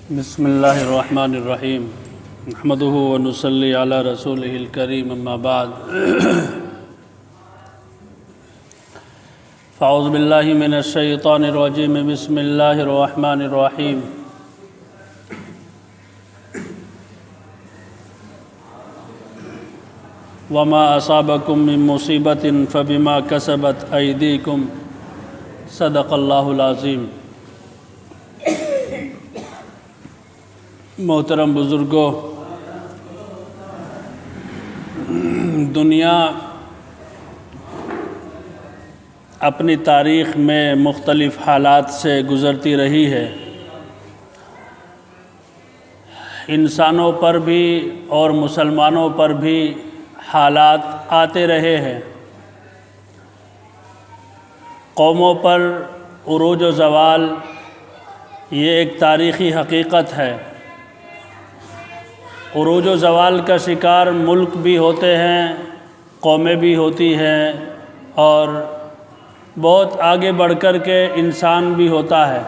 بسم اللہ الرحمن الرحیم نحمدہ ونصلی علی رسولہ الکریم اما بعد فاعوذ باللہ من الشیطان الرجیم بسم اللہ الرحمن الرحیم وما اصابکم من مصیبت فبما کسبت ایدیکم صدق اللہ العظیم۔ محترم بزرگوں، دنیا اپنی تاریخ میں مختلف حالات سے گزرتی رہی ہے۔ انسانوں پر بھی اور مسلمانوں پر بھی حالات آتے رہے ہیں۔ قوموں پر عروج و زوال یہ ایک تاریخی حقیقت ہے۔ عروج و زوال کا شکار ملک بھی ہوتے ہیں، قومیں بھی ہوتی ہیں، اور بہت آگے بڑھ کر کے انسان بھی ہوتا ہے۔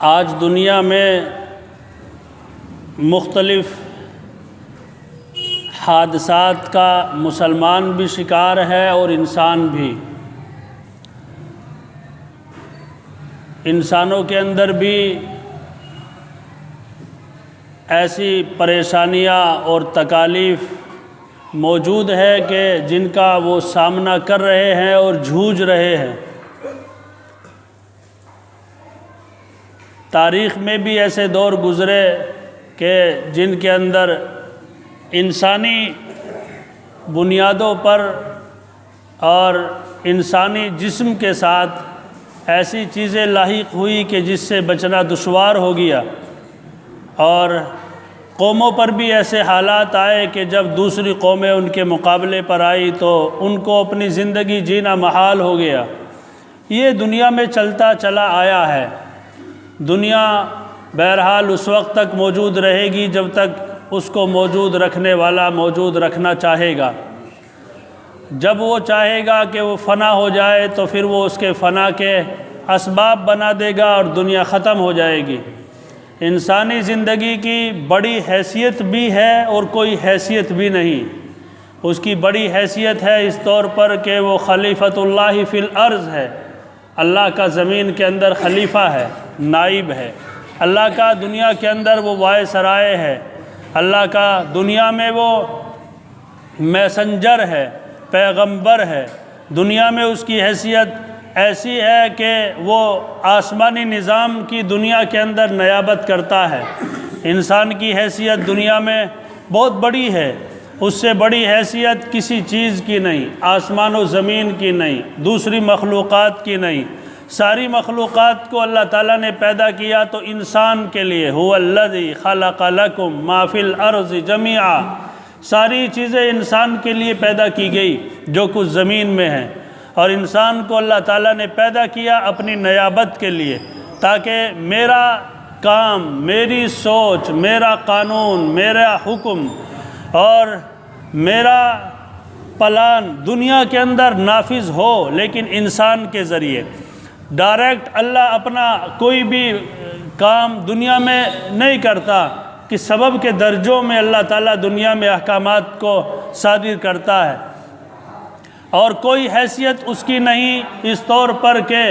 آج دنیا میں مختلف حادثات کا مسلمان بھی شکار ہے اور انسان بھی۔ انسانوں کے اندر بھی ایسی پریشانیاں اور تکالیف موجود ہے کہ جن کا وہ سامنا کر رہے ہیں اور جھوج رہے ہیں۔ تاریخ میں بھی ایسے دور گزرے کہ جن کے اندر انسانی بنیادوں پر اور انسانی جسم کے ساتھ ایسی چیزیں لاحق ہوئی کہ جس سے بچنا دشوار ہو گیا، اور قوموں پر بھی ایسے حالات آئے کہ جب دوسری قومیں ان کے مقابلے پر آئی تو ان کو اپنی زندگی جینا محال ہو گیا۔ یہ دنیا میں چلتا چلا آیا ہے۔ دنیا بہرحال اس وقت تک موجود رہے گی جب تک اس کو موجود رکھنے والا موجود رکھنا چاہے گا۔ جب وہ چاہے گا کہ وہ فنا ہو جائے تو پھر وہ اس کے فنا کے اسباب بنا دے گا اور دنیا ختم ہو جائے گی۔ انسانی زندگی کی بڑی حیثیت بھی ہے اور کوئی حیثیت بھی نہیں۔ اس کی بڑی حیثیت ہے اس طور پر کہ وہ خلیفۃ اللہ فی الارض ہے، اللہ کا زمین کے اندر خلیفہ ہے، نائب ہے، اللہ کا دنیا کے اندر وہ وائسرائے ہے، اللہ کا دنیا میں وہ میسنجر ہے، پیغمبر ہے۔ دنیا میں اس کی حیثیت ایسی ہے کہ وہ آسمانی نظام کی دنیا کے اندر نیابت کرتا ہے۔ انسان کی حیثیت دنیا میں بہت بڑی ہے، اس سے بڑی حیثیت کسی چیز کی نہیں، آسمان و زمین کی نہیں، دوسری مخلوقات کی نہیں۔ ساری مخلوقات کو اللہ تعالیٰ نے پیدا کیا تو انسان کے لیے، هو الذی خلق لکم ما فی الارض جمیعا، ساری چیزیں انسان کے لیے پیدا کی گئی جو کچھ زمین میں ہے، اور انسان کو اللہ تعالیٰ نے پیدا کیا اپنی نیابت کے لیے، تاکہ میرا کام، میری سوچ، میرا قانون، میرا حکم اور میرا پلان دنیا کے اندر نافذ ہو، لیکن انسان کے ذریعے۔ ڈائریکٹ اللہ اپنا کوئی بھی کام دنیا میں نہیں کرتا، کہ سبب کے درجوں میں اللہ تعالیٰ دنیا میں احکامات کو صادر کرتا ہے، اور کوئی حیثیت اس کی نہیں اس طور پر کہ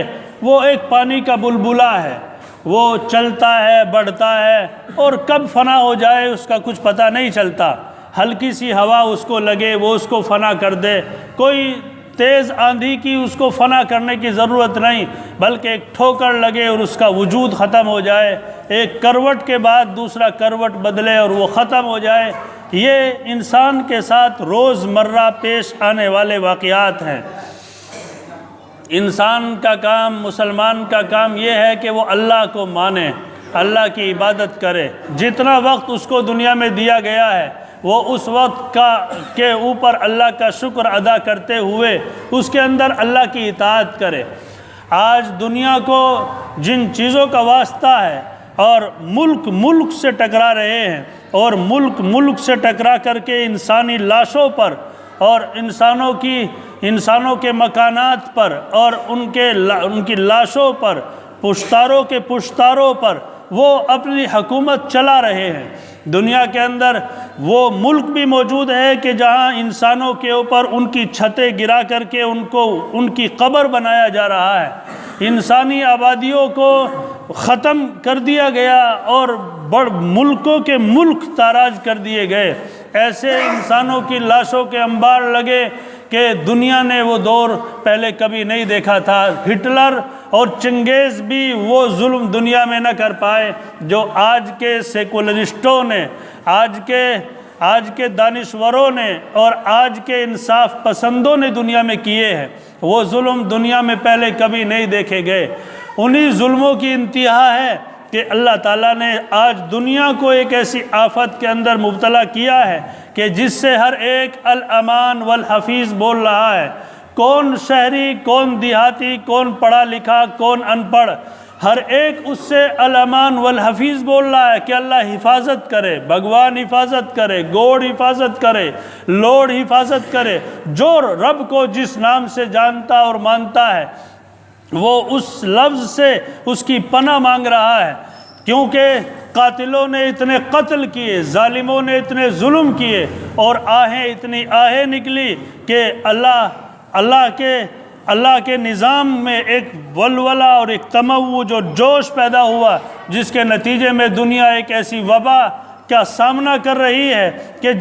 وہ ایک پانی کا بلبلہ ہے، وہ چلتا ہے، بڑھتا ہے، اور کب فنا ہو جائے اس کا کچھ پتہ نہیں چلتا۔ ہلکی سی ہوا اس کو لگے وہ اس کو فنا کر دے، کوئی تیز آندھی کی اس کو فنا کرنے کی ضرورت نہیں، بلکہ ایک ٹھوکر لگے اور اس کا وجود ختم ہو جائے، ایک کروٹ کے بعد دوسرا کروٹ بدلے اور وہ ختم ہو جائے۔ یہ انسان کے ساتھ روز مرہ پیش آنے والے واقعات ہیں۔ انسان کا کام، مسلمان کا کام یہ ہے کہ وہ اللہ کو مانے، اللہ کی عبادت کرے۔ جتنا وقت اس کو دنیا میں دیا گیا ہے وہ اس وقت کے اوپر اللہ کا شکر ادا کرتے ہوئے اس کے اندر اللہ کی اطاعت کرے۔ آج دنیا کو جن چیزوں کا واسطہ ہے اور ملک سے ٹکرا رہے ہیں، اور ملک سے ٹکرا کر کے انسانی لاشوں پر اور انسانوں کے مکانات پر اور ان کی لاشوں پر پشتاروں کے پشتاروں پر وہ اپنی حکومت چلا رہے ہیں۔ دنیا کے اندر وہ ملک بھی موجود ہے کہ جہاں انسانوں کے اوپر ان کی چھتیں گرا کر کے ان کی قبر بنایا جا رہا ہے، انسانی آبادیوں کو ختم کر دیا گیا اور ملکوں کے ملک تاراج کر دیے گئے۔ ایسے انسانوں کی لاشوں کے انبار لگے کہ دنیا نے وہ دور پہلے کبھی نہیں دیکھا تھا۔ ہٹلر اور چنگیز بھی وہ ظلم دنیا میں نہ کر پائے جو آج کے سیکولرسٹوں نے، آج کے دانشوروں نے اور آج کے انصاف پسندوں نے دنیا میں کیے ہیں۔ وہ ظلم دنیا میں پہلے کبھی نہیں دیکھے گئے۔ انہی ظلموں کی انتہا ہے کہ اللہ تعالیٰ نے آج دنیا کو ایک ایسی آفت کے اندر مبتلا کیا ہے کہ جس سے ہر ایک الامان والحفیظ بول رہا ہے۔ کون شہری، کون دیہاتی، کون پڑھا لکھا، کون ان پڑھ، ہر ایک اس سے الامان والحفیظ بول رہا ہے کہ اللہ حفاظت کرے، بھگوان حفاظت کرے، گوڑ حفاظت کرے، لوڑ حفاظت کرے۔ جو رب کو جس نام سے جانتا اور مانتا ہے وہ اس لفظ سے اس کی پناہ مانگ رہا ہے، کیونکہ قاتلوں نے اتنے قتل کیے، ظالموں نے اتنے ظلم کیے اور اتنی آہیں نکلی کہ اللہ کے نظام میں ایک ولولہ اور ایک تموج اور جوش پیدا ہوا، جس کے نتیجے میں دنیا ایک ایسی وبا کا سامنا کر رہی ہے کہ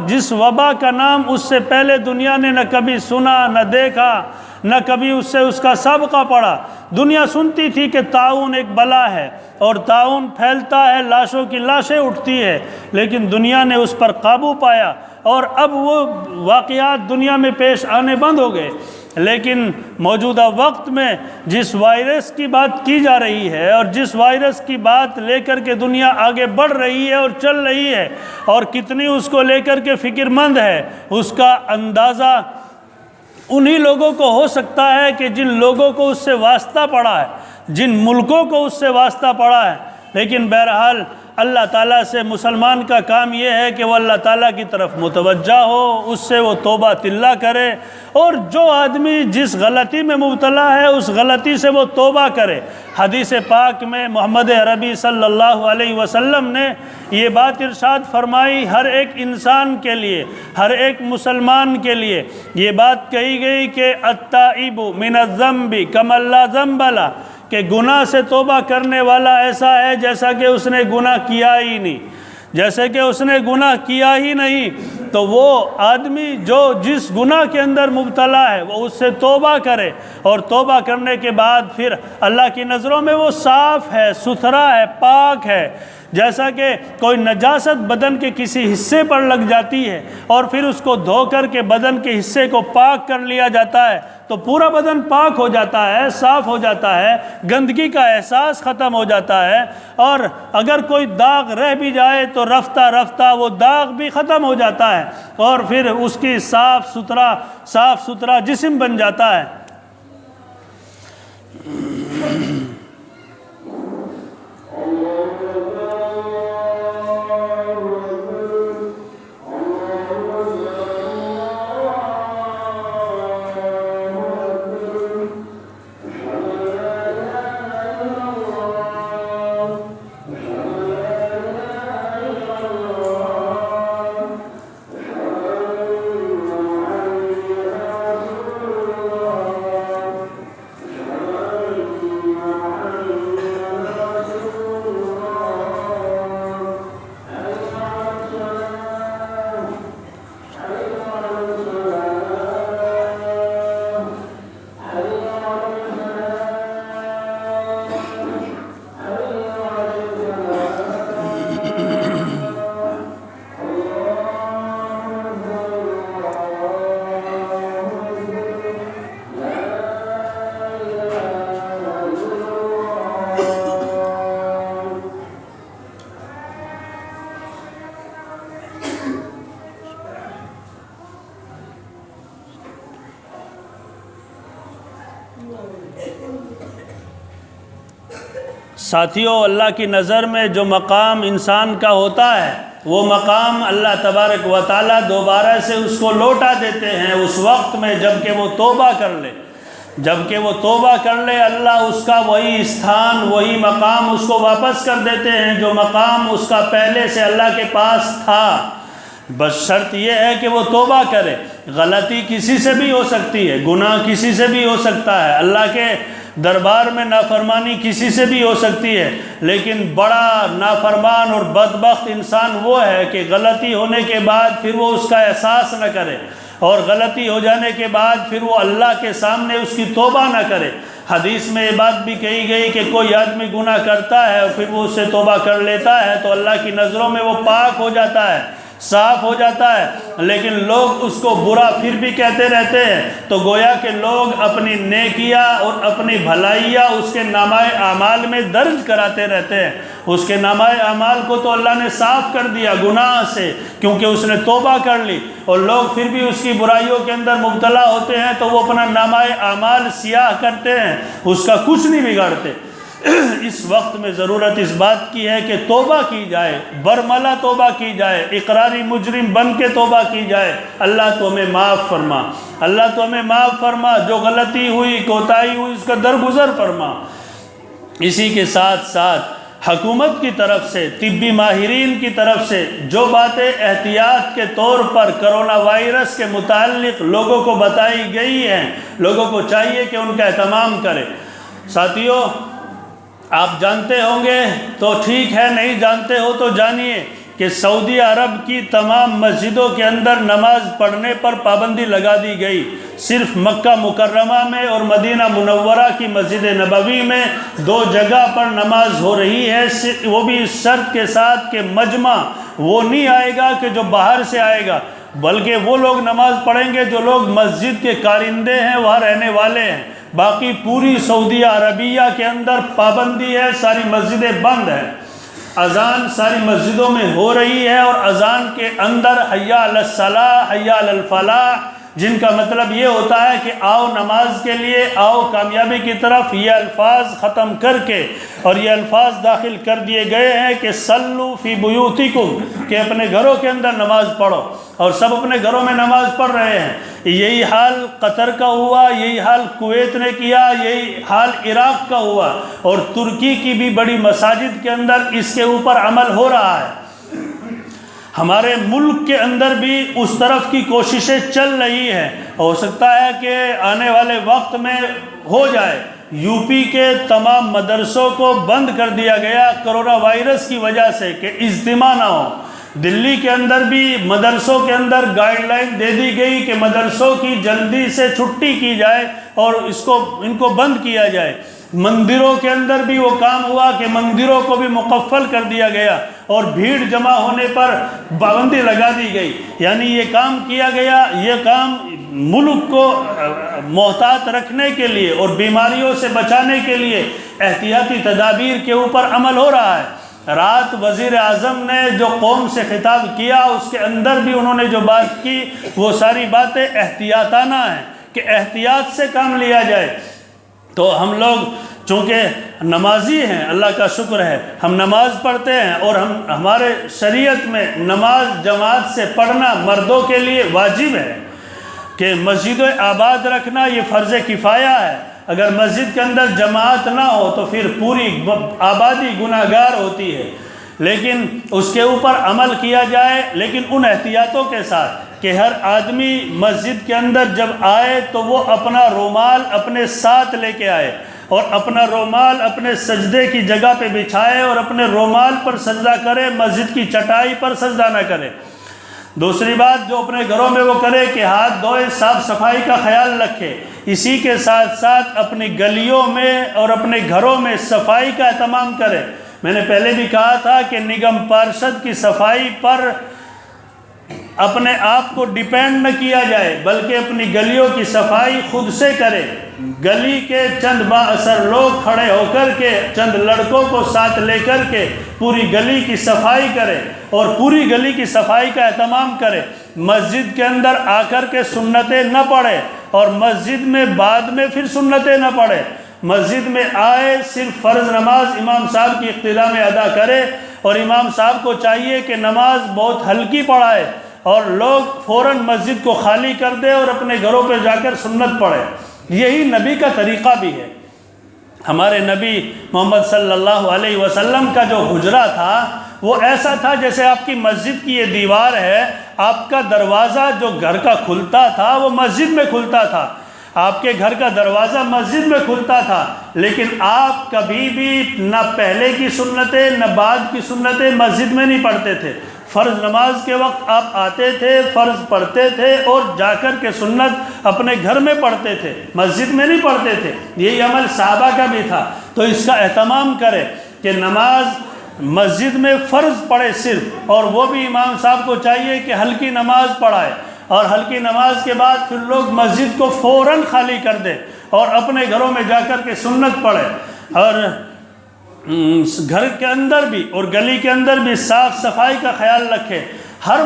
جس وبا کا نام اس سے پہلے دنیا نے نہ کبھی سنا، نہ دیکھا، نہ کبھی اس سے اس کا سابقہ پڑا۔ دنیا سنتی تھی کہ طاعون ایک بلا ہے اور طاعون پھیلتا ہے، لاشوں کی لاشیں اٹھتی ہے، لیکن دنیا نے اس پر قابو پایا اور اب وہ واقعات دنیا میں پیش آنے بند ہو گئے۔ لیکن موجودہ وقت میں جس وائرس کی بات کی جا رہی ہے اور جس وائرس کی بات لے کر کے دنیا آگے بڑھ رہی ہے اور چل رہی ہے اور کتنی اس کو لے کر کے فکر مند ہے، اس کا اندازہ انہی لوگوں کو ہو سکتا ہے کہ جن لوگوں کو اس سے واسطہ پڑا ہے، جن ملکوں کو اس سے واسطہ پڑا ہے۔ لیکن بہرحال اللہ تعالیٰ سے مسلمان کا کام یہ ہے کہ وہ اللہ تعالیٰ کی طرف متوجہ ہو، اس سے وہ توبہ طلہ کرے، اور جو آدمی جس غلطی میں مبتلا ہے اس غلطی سے وہ توبہ کرے۔ حدیث پاک میں محمد عربی صلی اللہ علیہ وسلم نے یہ بات ارشاد فرمائی، ہر ایک انسان کے لیے، ہر ایک مسلمان کے لیے یہ بات کہی گئی کہ التائب من الذنب کمن لا ذنب لہ، کہ گناہ سے توبہ کرنے والا ایسا ہے جیسا کہ اس نے گناہ کیا ہی نہیں، جیسے کہ اس نے گناہ کیا ہی نہیں۔ تو وہ آدمی جو جس گناہ کے اندر مبتلا ہے وہ اس سے توبہ کرے، اور توبہ کرنے کے بعد پھر اللہ کی نظروں میں وہ صاف ہے، ستھرا ہے، پاک ہے۔ جیسا کہ کوئی نجاست بدن کے کسی حصے پر لگ جاتی ہے اور پھر اس کو دھو کر کے بدن کے حصے کو پاک کر لیا جاتا ہے تو پورا بدن پاک ہو جاتا ہے، صاف ہو جاتا ہے، گندگی کا احساس ختم ہو جاتا ہے، اور اگر کوئی داغ رہ بھی جائے تو رفتہ رفتہ وہ داغ بھی ختم ہو جاتا ہے اور پھر اس کی صاف ستھرا جسم بن جاتا ہے۔ ساتھیوں، اللہ کی نظر میں جو مقام انسان کا ہوتا ہے وہ مقام اللہ تبارک و تعالیٰ دوبارہ سے اس کو لوٹا دیتے ہیں اس وقت میں جب کہ وہ توبہ کر لے۔ جبکہ وہ توبہ کر لے اللہ اس کا وہی استھان وہی مقام اس کو واپس کر دیتے ہیں جو مقام اس کا پہلے سے اللہ کے پاس تھا۔ بس شرط یہ ہے کہ وہ توبہ کرے۔ غلطی کسی سے بھی ہو سکتی ہے، گناہ کسی سے بھی ہو سکتا ہے، اللہ کے دربار میں نافرمانی کسی سے بھی ہو سکتی ہے، لیکن بڑا نافرمان اور بدبخت انسان وہ ہے کہ غلطی ہونے کے بعد پھر وہ اس کا احساس نہ کرے، اور غلطی ہو جانے کے بعد پھر وہ اللہ کے سامنے اس کی توبہ نہ کرے۔ حدیث میں یہ بات بھی کہی گئی کہ کوئی آدمی گناہ کرتا ہے اور پھر وہ اس سے توبہ کر لیتا ہے تو اللہ کی نظروں میں وہ پاک ہو جاتا ہے، صاف ہو جاتا ہے، لیکن لوگ اس کو برا پھر بھی کہتے رہتے ہیں، تو گویا کہ لوگ اپنی نیکیاں اور اپنی بھلائیاں اس کے نامہ اعمال میں درج کراتے رہتے ہیں۔ اس کے نامہ اعمال کو تو اللہ نے صاف کر دیا گناہ سے، کیونکہ اس نے توبہ کر لی، اور لوگ پھر بھی اس کی برائیوں کے اندر مبتلا ہوتے ہیں تو وہ اپنا نامہ اعمال سیاہ کرتے ہیں، اس کا کچھ نہیں بگاڑتے۔ اس وقت میں ضرورت اس بات کی ہے کہ توبہ کی جائے، برملا توبہ کی جائے، اقراری مجرم بن کے توبہ کی جائے۔ اللہ تو ہمیں معاف فرما، اللہ تو ہمیں معاف فرما، جو غلطی ہوئی کوتاہی ہوئی اس کا درگزر فرما۔ اسی کے ساتھ ساتھ حکومت کی طرف سے، طبی ماہرین کی طرف سے جو باتیں احتیاط کے طور پر کرونا وائرس کے متعلق لوگوں کو بتائی گئی ہیں، لوگوں کو چاہیے کہ ان کا اہتمام کرے۔ ساتھیو، آپ جانتے ہوں گے تو ٹھیک ہے، نہیں جانتے ہو تو جانیے کہ سعودی عرب کی تمام مسجدوں کے اندر نماز پڑھنے پر پابندی لگا دی گئی۔ صرف مکہ مکرمہ میں اور مدینہ منورہ کی مسجد نبوی میں 2 جگہ پر نماز ہو رہی ہے، وہ بھی اس شرط کے ساتھ کہ مجمع وہ نہیں آئے گا کہ جو باہر سے آئے گا، بلکہ وہ لوگ نماز پڑھیں گے جو لوگ مسجد کے کارندے ہیں، وہاں رہنے والے ہیں۔ باقی پوری سعودیہ عربیہ کے اندر پابندی ہے، ساری مسجدیں بند ہیں۔ اذان ساری مسجدوں میں ہو رہی ہے، اور اذان کے اندر حی علی الصلاۃ، حی علی الفلاح، جن کا مطلب یہ ہوتا ہے کہ آؤ نماز کے لیے، آؤ کامیابی کی طرف، یہ الفاظ ختم کر کے اور یہ الفاظ داخل کر دیے گئے ہیں کہ صلو فی بیوتکم، کہ اپنے گھروں کے اندر نماز پڑھو، اور سب اپنے گھروں میں نماز پڑھ رہے ہیں۔ یہی حال قطر کا ہوا، یہی حال کویت نے کیا، یہی حال عراق کا ہوا، اور ترکی کی بھی بڑی مساجد کے اندر اس کے اوپر عمل ہو رہا ہے۔ ہمارے ملک کے اندر بھی اس طرف کی کوششیں چل رہی ہیں، ہو سکتا ہے کہ آنے والے وقت میں ہو جائے۔ یو پی کے تمام مدرسوں کو بند کر دیا گیا کرونا وائرس کی وجہ سے کہ اجتماع نہ ہو۔ دلی کے اندر بھی مدرسوں کے اندر گائیڈ لائن دے دی گئی کہ مدرسوں کی جلدی سے چھٹی کی جائے اور ان کو بند کیا جائے۔ مندروں کے اندر بھی وہ کام ہوا کہ مندروں کو بھی مقفل کر دیا گیا اور بھیڑ جمع ہونے پر پابندی لگا دی گئی۔ یعنی یہ کام کیا گیا، یہ کام ملک کو محتاط رکھنے کے لیے اور بیماریوں سے بچانے کے لیے احتیاطی تدابیر کے اوپر عمل ہو رہا ہے۔ رات وزیر اعظم نے جو قوم سے خطاب کیا اس کے اندر بھی انہوں نے جو بات کی وہ ساری باتیں احتیاطانہ ہیں کہ احتیاط سے کام لیا جائے۔ تو ہم لوگ چونکہ نمازی ہیں، اللہ کا شکر ہے ہم نماز پڑھتے ہیں، اور ہمارے شریعت میں نماز جماعت سے پڑھنا مردوں کے لیے واجب ہے کہ مسجد آباد رکھنا یہ فرض کفایہ ہے۔ اگر مسجد کے اندر جماعت نہ ہو تو پھر پوری آبادی گناہ گار ہوتی ہے، لیکن اس کے اوپر عمل کیا جائے، لیکن ان احتیاطوں کے ساتھ کہ ہر آدمی مسجد کے اندر جب آئے تو وہ اپنا رومال اپنے ساتھ لے کے آئے، اور اپنا رومال اپنے سجدے کی جگہ پہ بچھائے اور اپنے رومال پر سجدہ کرے، مسجد کی چٹائی پر سجدہ نہ کرے۔ دوسری بات جو اپنے گھروں میں وہ کرے کہ ہاتھ دھوئے، صاف صفائی کا خیال رکھے۔ اسی کے ساتھ ساتھ اپنی گلیوں میں اور اپنے گھروں میں صفائی کا اہتمام کرے۔ میں نے پہلے بھی کہا تھا کہ نگم پارشد کی صفائی پر اپنے آپ کو ڈیپینڈ نہ کیا جائے، بلکہ اپنی گلیوں کی صفائی خود سے کرے۔ گلی کے چند با اثر لوگ کھڑے ہو کر کے، چند لڑکوں کو ساتھ لے کر کے پوری گلی کی صفائی کرے اور پوری گلی کی صفائی کا اہتمام کرے۔ مسجد کے اندر آ کر کے سنتیں نہ پڑھے اور مسجد میں بعد میں پھر سنتیں نہ پڑھے۔ مسجد میں آئے، صرف فرض نماز امام صاحب کی اقتداء میں ادا کرے، اور امام صاحب کو چاہیے کہ نماز بہت ہلکی پڑھائے اور لوگ فوراً مسجد کو خالی کر دے اور اپنے گھروں پہ جا کر سنت پڑھے۔ یہی نبی کا طریقہ بھی ہے۔ ہمارے نبی محمد صلی اللہ علیہ وسلم کا جو حجرہ تھا وہ ایسا تھا جیسے آپ کی مسجد کی یہ دیوار ہے، آپ کا دروازہ جو گھر کا کھلتا تھا وہ مسجد میں کھلتا تھا، آپ کے گھر کا دروازہ مسجد میں کھلتا تھا، لیکن آپ کبھی بھی نہ پہلے کی سنتیں نہ بعد کی سنتیں مسجد میں نہیں پڑھتے تھے۔ فرض نماز کے وقت آپ آتے تھے، فرض پڑھتے تھے اور جا کر کے سنت اپنے گھر میں پڑھتے تھے، مسجد میں نہیں پڑھتے تھے۔ یہی عمل صحابہ کا بھی تھا۔ تو اس کا اہتمام کرے کہ نماز مسجد میں فرض پڑھے صرف، اور وہ بھی امام صاحب کو چاہیے کہ ہلکی نماز پڑھائے، اور ہلکی نماز کے بعد پھر لوگ مسجد کو فوراً خالی کر دیں اور اپنے گھروں میں جا کر کے سنت پڑھے، اور گھر کے اندر بھی اور گلی کے اندر بھی صاف صفائی کا خیال رکھے۔ ہر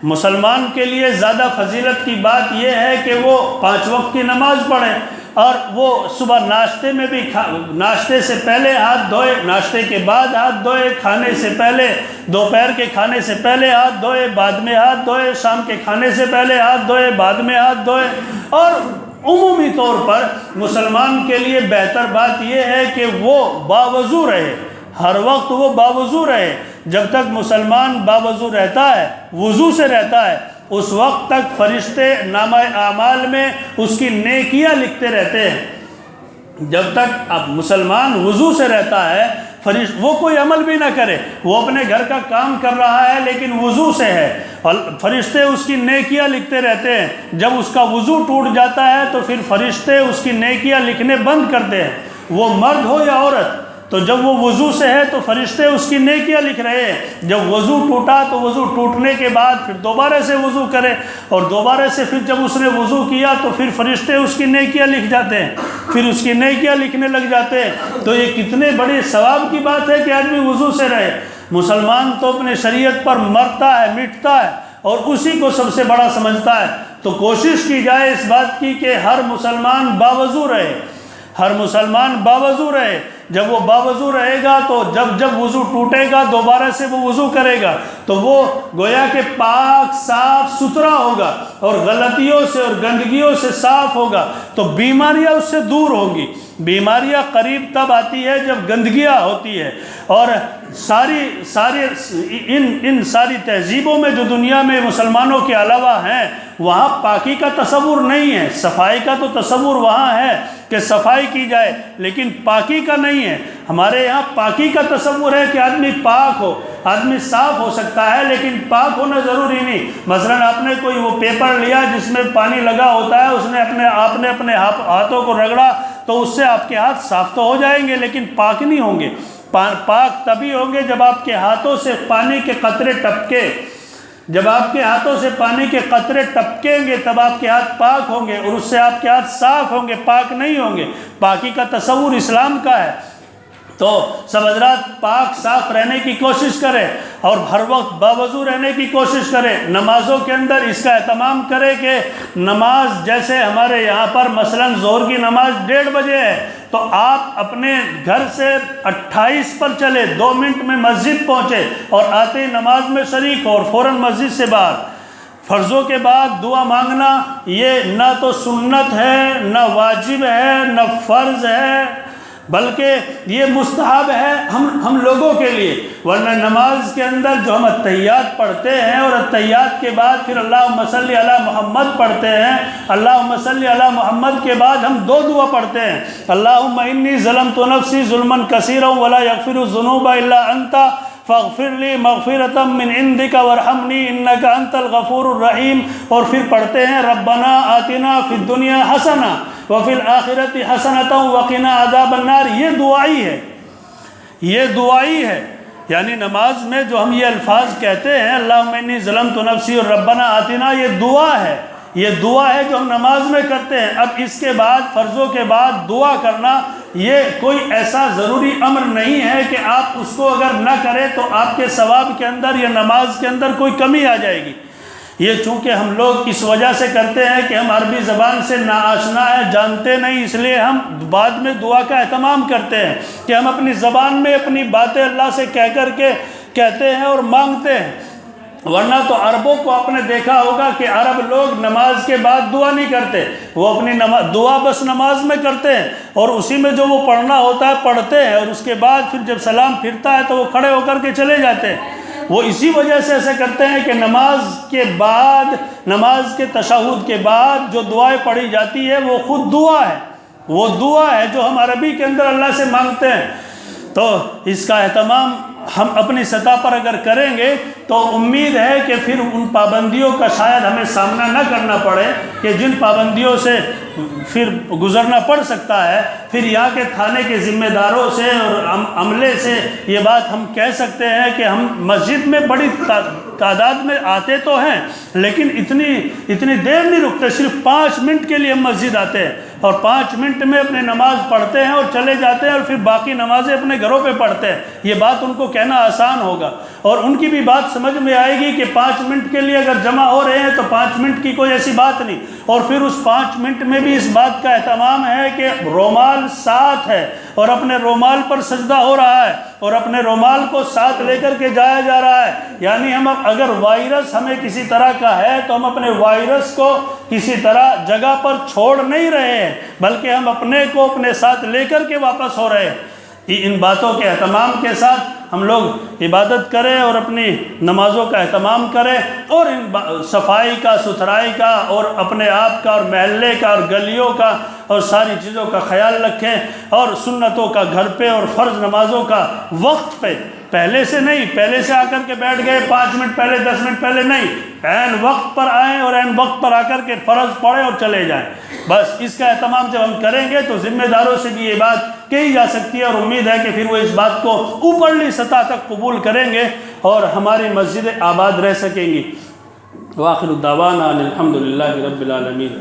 مسلمان کے لیے زیادہ فضیلت کی بات یہ ہے کہ وہ 5 وقت کی نماز پڑھے، اور وہ صبح ناشتے میں بھی ناشتے سے پہلے ہاتھ دھوئے، ناشتے کے بعد ہاتھ دھوئے، کھانے سے پہلے، دوپہر کے کھانے سے پہلے ہاتھ دھوئے، بعد میں ہاتھ دھوئے، شام کے کھانے سے پہلے ہاتھ دھوئے، بعد میں ہاتھ دھوئے۔ اور عمومی طور پر مسلمان کے لیے بہتر بات یہ ہے کہ وہ باوضو رہے، ہر وقت وہ باوضو رہے۔ جب تک مسلمان باوضو رہتا ہے، وضو سے رہتا ہے، اس وقت تک فرشتے نامہ اعمال میں اس کی نیکیاں لکھتے رہتے ہیں۔ جب تک اب مسلمان وضو سے رہتا ہے، وہ کوئی عمل بھی نہ کرے، وہ اپنے گھر کا کام کر رہا ہے لیکن وضو سے ہے، اور فرشتے اس کی نیکیاں لکھتے رہتے ہیں۔ جب اس کا وضو ٹوٹ جاتا ہے تو پھر فرشتے اس کی نیکیاں لکھنے بند کرتے ہیں، وہ مرد ہو یا عورت۔ تو جب وہ وضو سے ہے تو فرشتے اس کی نیکیاں لکھ رہے ہیں۔ جب وضو ٹوٹا تو وضو ٹوٹنے کے بعد پھر دوبارہ سے وضو کرے، اور دوبارہ سے پھر جب اس نے وضو کیا تو پھر فرشتے اس کی نیکیاں لکھ جاتے ہیں، پھر اس کی نیکیاں لکھنے لگ جاتے ہیں۔ تو یہ کتنے بڑے ثواب کی بات ہے کہ آدمی وضو سے رہے۔ مسلمان تو اپنے شریعت پر مرتا ہے، مٹتا ہے، اور اسی کو سب سے بڑا سمجھتا ہے۔ تو کوشش کی جائے اس بات کی کہ ہر مسلمان باوضو رہے، ہر مسلمان باوضو رہے۔ جب وہ باوضو رہے گا تو جب وضو ٹوٹے گا دوبارہ سے وہ وضو کرے گا تو وہ گویا کہ پاک صاف ستھرا ہوگا، اور غلطیوں سے اور گندگیوں سے صاف ہوگا، تو بیماریاں اس سے دور ہوں گی۔ بیماریاں قریب تب آتی ہے جب گندگیاں ہوتی ہے، اور ان ساری تہذیبوں میں جو دنیا میں مسلمانوں کے علاوہ ہیں، وہاں پاکی کا تصور نہیں ہے۔ صفائی کا تو تصور وہاں ہے کہ صفائی کی جائے، لیکن پاکی کا نہیں ہے۔ ہمارے یہاں پاکی کا تصور ہے کہ آدمی پاک ہو، آدمی صاف ہو سکتا ہے لیکن پاک ہونا ضروری نہیں۔ مثلا آپ نے کوئی وہ پیپر لیا جس میں پانی لگا ہوتا ہے، آپ نے اپنے ہاتھوں کو رگڑا تو اس سے آپ کے ہاتھ صاف تو ہو جائیں گے لیکن پاک نہیں ہوں گے۔ پاک تبھی ہوں گے جب آپ کے ہاتھوں سے پانی کے قطرے ٹپکے، جب آپ کے ہاتھوں سے پانی کے قطرے ٹپکیں گے تب آپ کے ہاتھ پاک ہوں گے، اور اس سے آپ کے ہاتھ صاف ہوں گے، پاک نہیں ہوں گے۔ پاکی کا تصور اسلام کا ہے۔ تو سب حضرات پاک صاف رہنے کی کوشش کرے اور ہر وقت باوضو رہنے کی کوشش کرے۔ نمازوں کے اندر اس کا اہتمام کرے کہ نماز جیسے ہمارے یہاں پر مثلا ظہر کی نماز 1:30 بجے ہے، تو آپ اپنے گھر سے 28 پر چلے، 2 منٹ میں مسجد پہنچے اور آتے ہی نماز میں شریک ہو اور فوراً مسجد سے باہر۔ فرضوں کے بعد دعا مانگنا یہ نہ تو سنت ہے، نہ واجب ہے، نہ فرض ہے، بلکہ یہ مستحب ہے ہم لوگوں کے لیے۔ ورنہ نماز کے اندر جو ہم التحیات پڑھتے ہیں اور التحیات کے بعد پھر اللہم صلی علی محمد پڑھتے ہیں، اللہم صلی علی محمد کے بعد ہم 2 دعا پڑھتے ہیں، اللہم انی ظلمت نفسی ظلما کثیرا ولا یغفر الذنوب الا انت فاغفر لی مغفرۃ من عندک وارحمنی انک انت الغفور الرحیم۔ اور پھر پڑھتے ہیں ربنا آتنا فی الدنیا حسنہ وفی الآخرۃ حسنۃ وقنا عذاب النار۔ یہ دعائی ہے، یہ دعائی ہے۔ یعنی نماز میں جو ہم یہ الفاظ کہتے ہیں اللہم انی ظلمت نفسی اور ربنا آتنا، یہ دعا ہے، یہ دعا ہے جو ہم نماز میں کرتے ہیں۔ اب اس کے بعد فرضوں کے بعد دعا کرنا یہ کوئی ایسا ضروری امر نہیں ہے کہ آپ اس کو اگر نہ کریں تو آپ کے ثواب کے اندر یا نماز کے اندر کوئی کمی آ جائے گی۔ یہ چونکہ ہم لوگ اس وجہ سے کرتے ہیں کہ ہم عربی زبان سے ناآشنا ہیں، جانتے نہیں، اس لیے ہم بعد میں دعا کا اہتمام کرتے ہیں کہ ہم اپنی زبان میں اپنی باتیں اللہ سے کہہ کر کے کہتے ہیں اور مانگتے ہیں۔ ورنہ تو عربوں کو آپ نے دیکھا ہوگا کہ عرب لوگ نماز کے بعد دعا نہیں کرتے، وہ اپنی دعا بس نماز میں کرتے ہیں، اور اسی میں جو وہ پڑھنا ہوتا ہے پڑھتے ہیں، اور اس کے بعد پھر جب سلام پھرتا ہے تو وہ کھڑے ہو کر کے چلے جاتے ہیں۔ وہ اسی وجہ سے ایسے کرتے ہیں کہ نماز کے بعد، نماز کے تشہد کے بعد جو دعائیں پڑھی جاتی ہے وہ خود دعا ہے، وہ دعا ہے جو ہم عربی کے اندر اللہ سے مانگتے ہیں۔ تو اس کا اہتمام ہم اپنی سطح پر اگر کریں گے تو امید ہے کہ پھر ان پابندیوں کا شاید ہمیں سامنا نہ کرنا پڑے، کہ جن پابندیوں سے پھر گزرنا پڑ سکتا ہے۔ پھر یہاں کے تھانے کے ذمہ داروں سے اور عملے سے یہ بات ہم کہہ سکتے ہیں کہ ہم مسجد میں بڑی تعداد میں آتے تو ہیں، لیکن اتنی دیر نہیں رکتے، صرف 5 منٹ کے لیے ہم مسجد آتے ہیں، اور 5 منٹ میں اپنے نماز پڑھتے ہیں اور چلے جاتے ہیں، اور پھر باقی نمازیں اپنے گھروں پہ پڑھتے ہیں۔ یہ بات ان کو کہنا آسان ہوگا، اور ان کی بھی بات سمجھ میں آئے گی کہ 5 منٹ کے لیے اگر جمع ہو رہے ہیں تو 5 منٹ کی کوئی ایسی بات نہیں، اور پھر اس 5 منٹ میں بھی اس بات کا اہتمام ہے کہ رومال ساتھ ہے، اور اپنے رومال پر سجدہ ہو رہا ہے، اور اپنے رومال کو ساتھ لے کر کے جایا جا رہا ہے۔ یعنی ہم اگر وائرس ہمیں کسی طرح کا ہے تو ہم اپنے وائرس کو کسی طرح جگہ پر چھوڑ نہیں رہے ہیں، بلکہ ہم اپنے کو اپنے ساتھ لے کر کے واپس ہو رہے ہیں۔ ان باتوں کے اہتمام کے ساتھ ہم لوگ عبادت کریں اور اپنی نمازوں کا اہتمام کریں، اور ان صفائی کا، ستھرائی کا، اور اپنے آپ کا، اور محلے کا، اور گلیوں کا، اور ساری چیزوں کا خیال رکھیں، اور سنتوں کا گھر پہ اور فرض نمازوں کا وقت پہ، پہلے سے نہیں، پہلے سے آ کر کے بیٹھ گئے 5 منٹ پہلے 10 منٹ پہلے نہیں، عین وقت پر آئیں اور عین وقت پر آ کر کے فرض پڑھیں اور چلے جائیں۔ بس اس کا اہتمام جب ہم کریں گے تو ذمہ داروں سے بھی یہ بات کہی جا سکتی ہے، اور امید ہے کہ پھر وہ اس بات کو اوپرلی سطح تک قبول کریں گے اور ہماری مسجدیں آباد رہ سکیں گی۔ وآخر الدعوانا الحمد للہ رب العالمین۔